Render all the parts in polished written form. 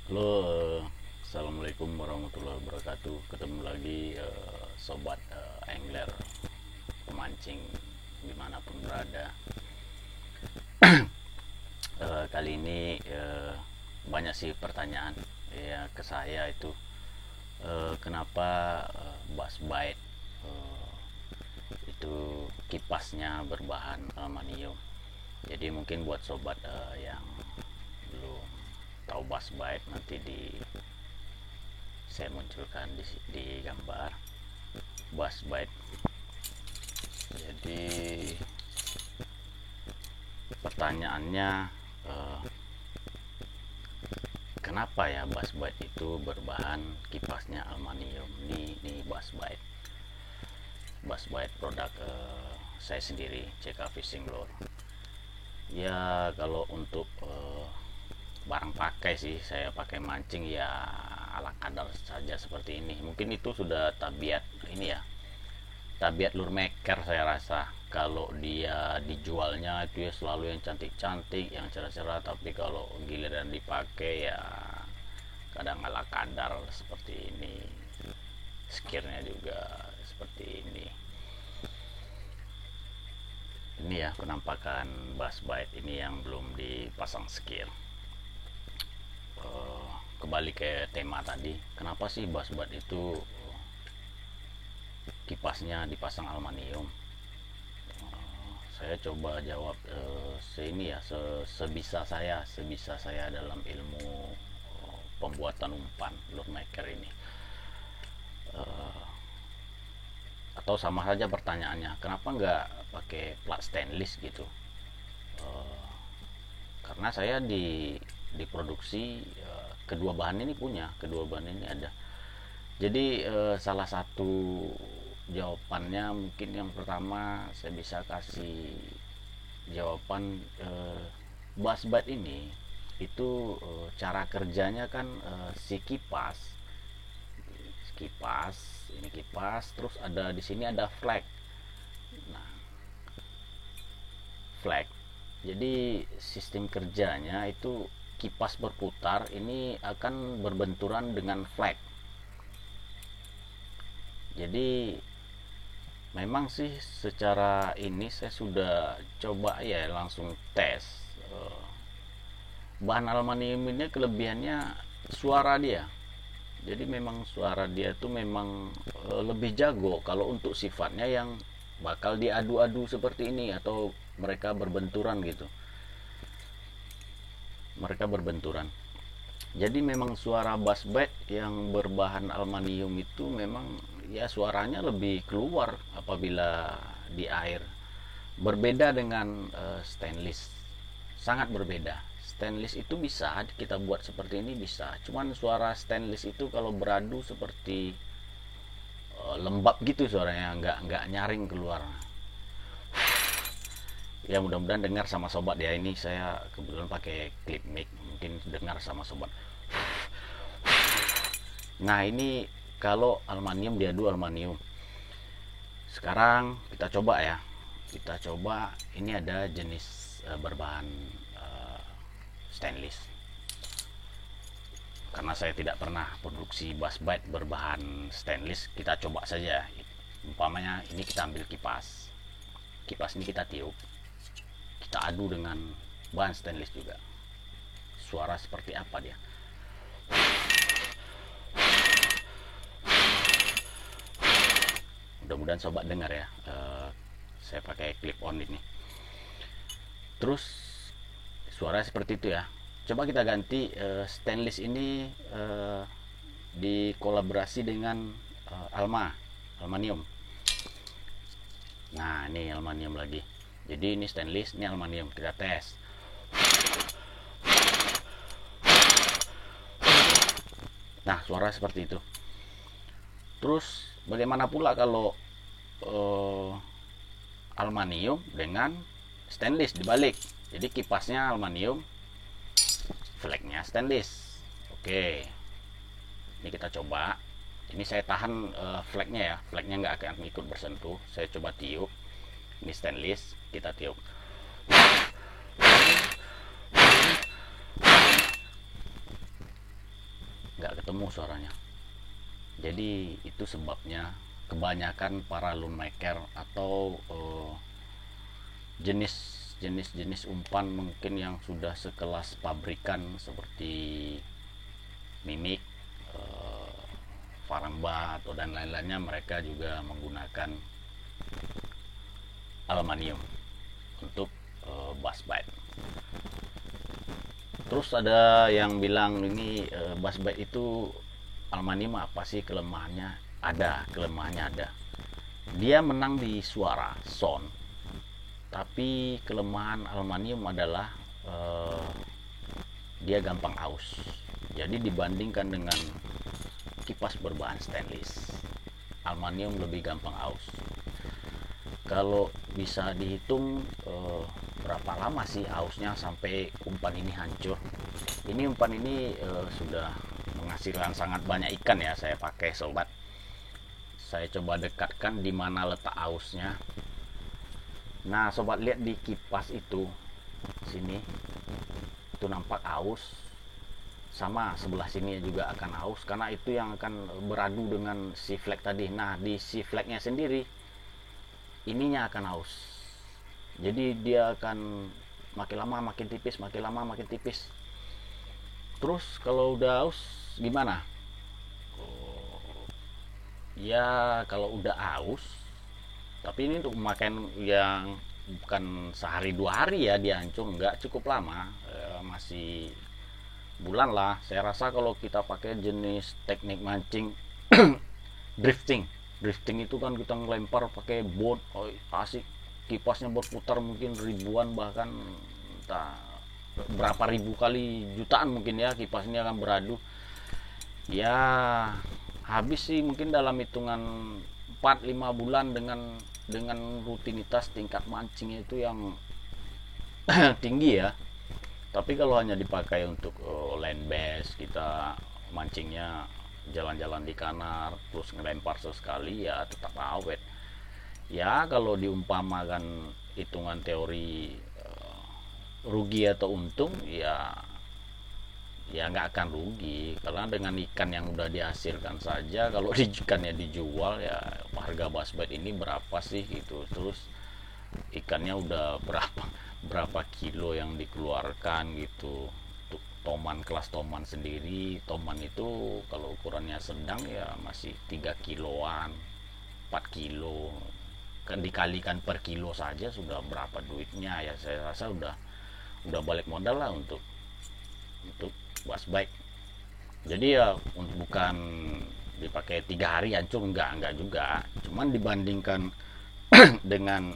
Halo, assalamualaikum warahmatullahi wabarakatuh. Ketemu lagi sobat angler pemancing dimanapun berada. Kali ini banyak sih pertanyaan ya ke saya itu, kenapa bass bite itu kipasnya berbahan aluminium. Jadi mungkin buat sobat yang belum tahu bass bite, nanti saya munculkan di gambar bass bite. Jadi pertanyaannya, eh, kenapa ya bass bite itu berbahan kipasnya aluminium? Ini bass bite produk saya sendiri, CK Fishing Lure. Ya kalau untuk barang pakai sih, saya pakai mancing ya ala kadar saja seperti ini. Mungkin itu sudah tabiat ini ya, tabiat lure maker saya rasa. Kalau dia dijualnya itu ya selalu yang cantik-cantik, yang cerah-cerah, tapi kalau giliran dipakai ya kadang ala kadar seperti ini. Skirnya juga seperti ini. Ini ya penampakan bass bite ini yang belum dipasang skir. Kembali ke tema tadi, kenapa sih bass bite itu kipasnya dipasang aluminium? Saya coba jawab sebisa saya dalam ilmu pembuatan umpan lure maker ini. Atau sama saja pertanyaannya, kenapa nggak pakai plat stainless gitu? Karena saya diproduksi kedua bahan ini ada. Jadi salah satu jawabannya, mungkin yang pertama saya bisa kasih jawaban, bass bite ini itu cara kerjanya kan, si kipas terus ada di sini ada flag. Nah, flag, jadi sistem kerjanya itu kipas berputar ini akan berbenturan dengan flag. Jadi memang sih secara ini saya sudah coba ya, langsung tes. Bahan aluminium ini kelebihannya suara dia. Jadi memang suara dia tuh memang lebih jago kalau untuk sifatnya yang bakal diadu-adu seperti ini, atau mereka berbenturan gitu. Jadi memang suara bass bite yang berbahan aluminium itu memang ya suaranya lebih keluar apabila di air. Berbeda dengan stainless, sangat berbeda. Stainless itu bisa kita buat seperti ini, bisa, cuman suara stainless itu kalau beradu seperti lembab gitu suaranya, nggak nyaring keluar. Ya mudah-mudahan dengar sama sobat ya, ini saya kebetulan pakai clip mic, mungkin dengar sama sobat. Nah ini kalau aluminium diadu aluminium. Sekarang kita coba ya, ini ada jenis berbahan stainless. Karena saya tidak pernah produksi bass bite berbahan stainless, kita coba saja. Umpamanya ini kita ambil kipas ini kita tiup, kita adu dengan bahan stainless juga, suara seperti apa dia. Mudah-mudahan sobat dengar ya. Saya pakai clip on ini, terus suara seperti itu ya. Coba kita ganti stainless ini dikolaborasi dengan aluminium. Nah ini aluminium lagi, jadi ini stainless, ini aluminium. Kita tes. Nah suara seperti itu. Terus bagaimana pula kalau aluminium dengan stainless dibalik? Jadi kipasnya aluminium, flagnya stainless. Oke, ini kita coba. Ini saya tahan flagnya ya, flagnya nggak akan ikut bersentuh. Saya coba tiup, ini stainless, kita tiup. ketemu suaranya. Jadi itu sebabnya kebanyakan para loan maker atau jenis umpan mungkin yang sudah sekelas pabrikan seperti Mimic, Faramba atau dan lain-lainnya, mereka juga menggunakan aluminium untuk bass bite. Terus ada yang bilang ini bass bite itu aluminium apa sih kelemahannya? Ada kelemahannya, ada. Dia menang di suara sound, tapi kelemahan aluminium adalah dia gampang aus. Jadi dibandingkan dengan kipas berbahan stainless, aluminium lebih gampang aus. Kalau bisa dihitung berapa lama sih ausnya sampai umpan ini hancur. Ini umpan ini sudah menghasilkan sangat banyak ikan ya, saya pakai sobat. Saya coba dekatkan di mana letak ausnya. Nah sobat, lihat di kipas itu sini, itu nampak aus. Sama sebelah sini juga akan aus, karena itu yang akan beradu dengan si flek tadi. Nah di si fleknya sendiri ininya akan aus. Jadi dia akan makin lama makin tipis, makin lama makin tipis. Terus kalau udah aus gimana? Ya kalau udah aus, tapi ini untuk pemakaian yang bukan sehari 2 hari ya dia hancur, nggak cukup lama, masih bulan lah. Saya rasa kalau kita pakai jenis teknik mancing drifting itu kan kita ngelempar pakai boat, asik, kipasnya berputar mungkin ribuan, bahkan entah berapa ribu kali, jutaan mungkin ya, kipas ini akan beradu. Ya habis sih mungkin dalam hitungan 4-5 bulan dengan rutinitas tingkat mancingnya itu yang tinggi ya. Tapi kalau hanya dipakai untuk land base, kita mancingnya jalan-jalan di kanar terus ngelempar sesekali, ya tetap awet. Ya kalau diumpamakan hitungan teori rugi atau untung, ya nggak akan rugi, karena dengan ikan yang udah dihasilkan saja, kalau ikannya dijual ya harga bass bite ini berapa sih gitu. Terus ikannya udah berapa kilo yang dikeluarkan gitu. Untuk toman, kelas toman sendiri, toman itu kalau ukurannya sedang ya masih 3 kiloan, 4 kilo kan, dikalikan per kilo saja sudah berapa duitnya ya. Saya rasa udah balik modal lah untuk bass bite. Jadi ya bukan dipakai 3 hari hancur, enggak juga. Cuman dibandingkan dengan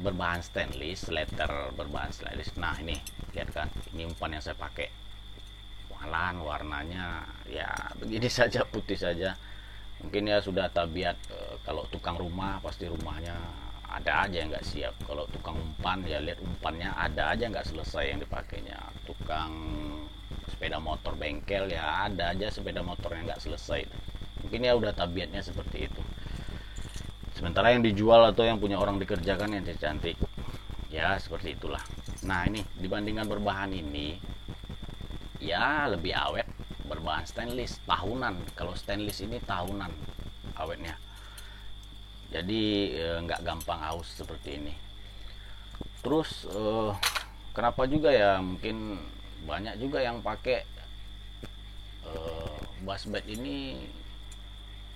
berbahan stainless, letter berbahan stainless. Nah ini lihat kan, ini umpan yang saya pakai, malahan warnanya ya begini saja, putih saja. Mungkin ya sudah tabiat kalau tukang rumah pasti rumahnya ada aja yang nggak siap. Kalau tukang umpan ya lihat umpannya ada aja nggak selesai yang dipakainya. Tukang sepeda motor bengkel ya ada aja sepeda motor yang nggak selesai. Mungkin ya udah tabiatnya seperti itu. Sementara yang dijual atau yang punya orang dikerjakan yang cantik, ya seperti itulah. Nah ini dibandingkan berbahan ini ya lebih awet berbahan stainless, tahunan. Kalau stainless ini tahunan awetnya, jadi nggak gampang aus seperti ini. Terus kenapa juga ya, mungkin banyak juga yang pakai bass bite ini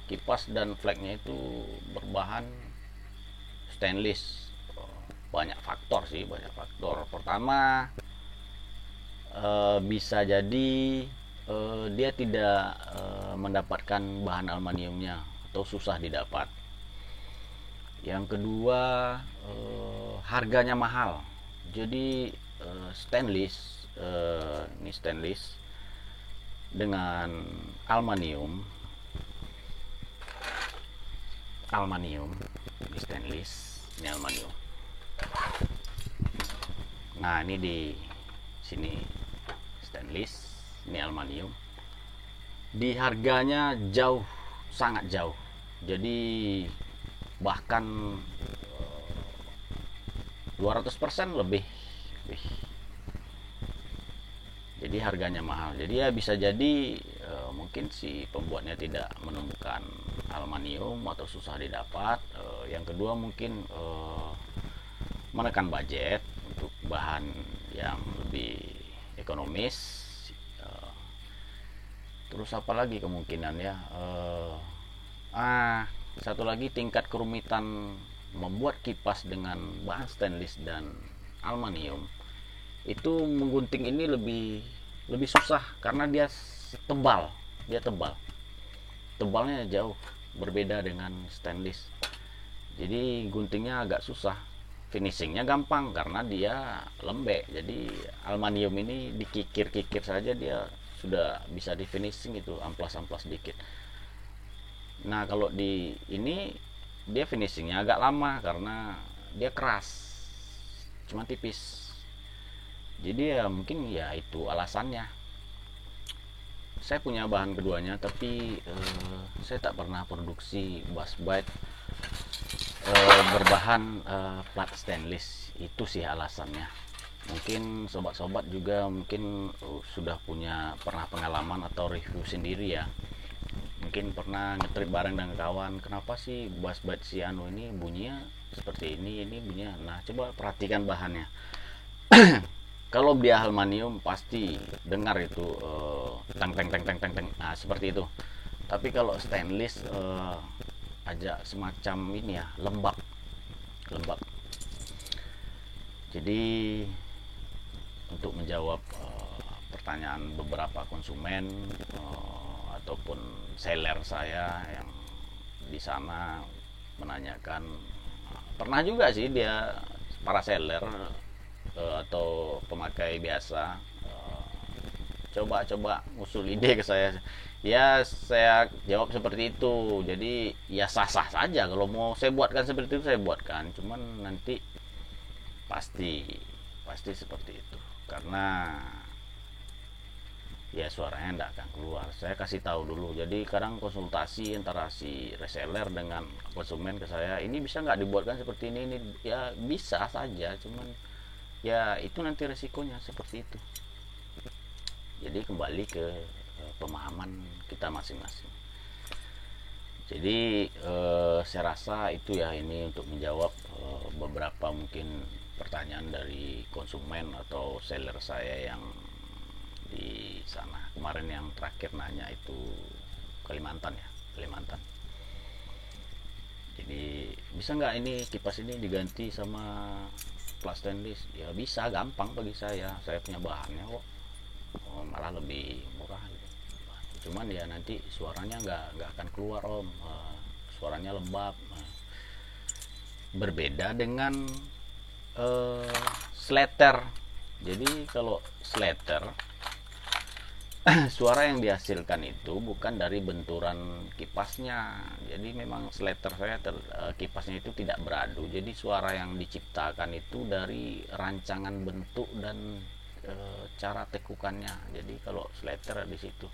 kipas dan flagnya itu berbahan stainless. Banyak faktor sih, banyak faktor. Pertama bisa jadi dia tidak mendapatkan bahan aluminiumnya atau susah didapat. Yang kedua harganya mahal. Jadi stainless, ini stainless dengan aluminium, ini stainless, ini aluminium. Nah ini di sini stainless, ini aluminium. Di harganya jauh, sangat jauh. Jadi bahkan 200% lebih jadi harganya mahal. Jadi ya bisa jadi mungkin si pembuatnya tidak menemukan aluminium atau susah didapat. Yang kedua mungkin menekan budget untuk bahan yang lebih ekonomis. Terus apa lagi kemungkinan ya, satu lagi tingkat kerumitan membuat kipas dengan bahan stainless dan aluminium itu menggunting ini lebih susah karena dia tebalnya jauh berbeda dengan stainless. Jadi guntingnya agak susah, finishingnya gampang karena dia lembek. Jadi aluminium ini dikikir-kikir saja dia sudah bisa di finishing, itu amplas-amplas dikit. Nah kalau di ini dia finishingnya agak lama karena dia keras, cuma tipis. Jadi ya mungkin ya itu alasannya. Saya punya bahan keduanya tapi saya tak pernah produksi bassbite berbahan plat stainless. Itu sih alasannya. Mungkin sobat-sobat juga mungkin sudah pernah pengalaman atau review sendiri ya. Mungkin pernah ngetrip bareng dengan kawan, kenapa sih bassbite si anu ini bunyinya seperti ini bunyinya. Nah coba perhatikan bahannya. Kalau dia aluminium pasti dengar itu teng teng teng teng teng teng, nah seperti itu. Tapi kalau stainless aja semacam ini ya, lembab. Jadi untuk menjawab pertanyaan beberapa konsumen ataupun seller saya yang di sana menanyakan, pernah juga sih dia para seller atau pemakai biasa coba ngusul ide ke saya. Ya saya jawab seperti itu. Jadi ya sah-sah saja kalau mau saya buatkan seperti itu, saya buatkan. Cuman nanti pasti seperti itu karena ya suaranya tidak akan keluar. Saya kasih tahu dulu. Jadi kadang konsultasi antara si reseller dengan konsumen ke saya, ini bisa nggak dibuatkan seperti ini ya bisa saja, cuman ya itu nanti resikonya seperti itu. Jadi kembali ke pemahaman kita masing-masing. Jadi saya rasa itu ya, ini untuk menjawab beberapa mungkin pertanyaan dari konsumen atau seller saya yang di sana. Kemarin yang terakhir nanya itu Kalimantan. Jadi bisa nggak ini kipas ini diganti sama plat stainless? Ya bisa, gampang bagi saya punya bahannya kok. Malah lebih murah gitu. Cuman ya nanti suaranya nggak akan keluar om. Suaranya lembab. Berbeda dengan slater. Jadi kalau slater suara yang dihasilkan itu bukan dari benturan kipasnya. Jadi memang slater saya kipasnya itu tidak beradu. Jadi suara yang diciptakan itu dari rancangan bentuk dan cara tekukannya. Jadi kalau slater di situ.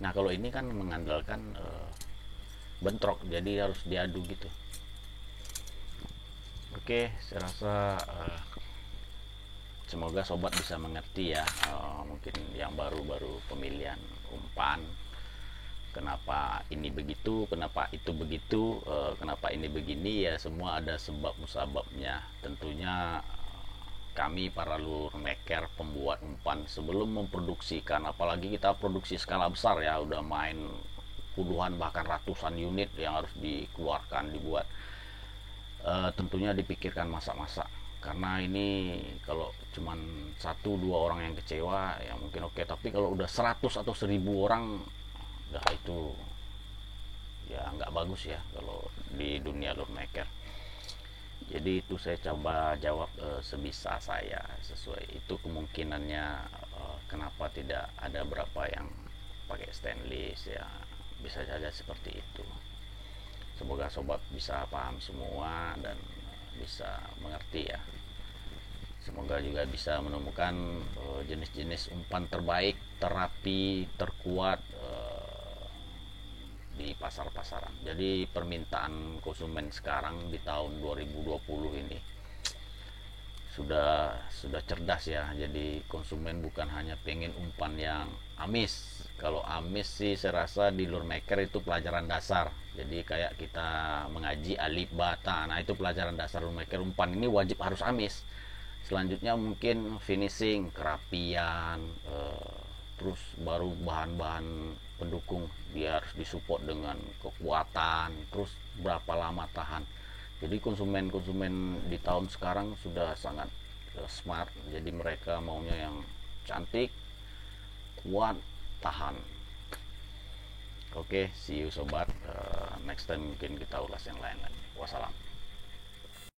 Nah kalau ini kan mengandalkan bentrok, jadi harus diadu gitu. Oke, saya rasa semoga sobat bisa mengerti ya. Mungkin yang baru pemilihan umpan, kenapa ini begitu, kenapa itu begitu, kenapa ini begini, ya semua ada sebab musababnya. Tentunya kami para lure maker, pembuat umpan, sebelum memproduksikan, apalagi kita produksi skala besar ya, udah main puluhan bahkan ratusan unit yang harus dikeluarkan, dibuat, tentunya dipikirkan masa-masa. Karena ini kalau cuman 1-2 orang yang kecewa ya mungkin oke, tapi kalau udah 100 atau 1000 orang, udah itu ya nggak bagus ya kalau di dunia lure maker. Jadi itu saya coba jawab sebisa saya, sesuai itu kemungkinannya. Kenapa tidak ada berapa yang pakai stainless ya, bisa saja seperti itu. Semoga sobat bisa paham semua dan bisa mengerti ya. Semoga juga bisa menemukan jenis-jenis umpan terbaik, terapi terkuat di pasar-pasaran. Jadi permintaan konsumen sekarang di tahun 2020 ini sudah cerdas ya. Jadi konsumen bukan hanya pengen umpan yang amis. Kalau amis sih saya rasa di lure maker itu pelajaran dasar. Jadi kayak kita mengaji alif bata, nah itu pelajaran dasar lure maker. Umpan ini wajib harus amis. Selanjutnya mungkin finishing, kerapian, terus baru bahan-bahan pendukung dia harus disupport dengan kekuatan, terus berapa lama tahan. Jadi konsumen-konsumen di tahun sekarang sudah sangat smart. Jadi mereka maunya yang cantik, kuat, tahan. Oke, see you sobat. Next time mungkin kita ulas yang lain lagi. Wassalam.